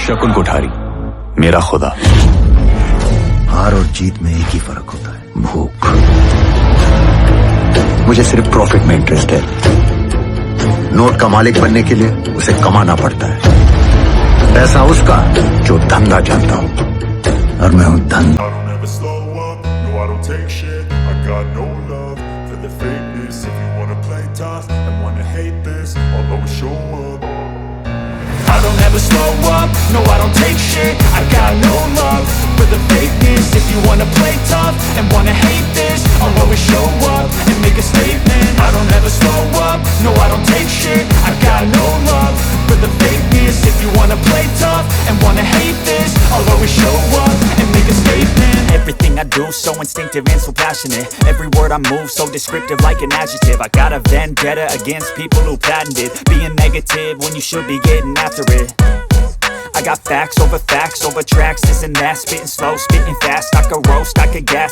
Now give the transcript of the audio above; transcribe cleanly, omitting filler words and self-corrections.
शकुन कोठारी, मेरा खुदा। हार और जीत में एक ही फर्क होता है, भूख। मुझे सिर्फ प्रॉफिट में इंटरेस्ट है। नोट का मालिक बनने के लिए उसे कमाना पड़ता है। पैसा उसका जो धंधा जानता हो, और मैं हूं धंधा। I don't ever slow up, no I don't take shit. I got no love for the fakeness. If you wanna play tough and wanna hate this, I'll always show up and make a statement. I don't ever slow up, no I don't take shit. I got no love for the fakeness. If you wanna play tough and wanna hate this, I'll always show up and make a statement. Everything I do so instinctive and so passionate. Every word I move so descriptive like an adjective. I got a vendetta against people who patented being negative when you should be getting after it. I got facts over tracks, this and that. Spitting slow, spitting fast, I could roast, I could gas.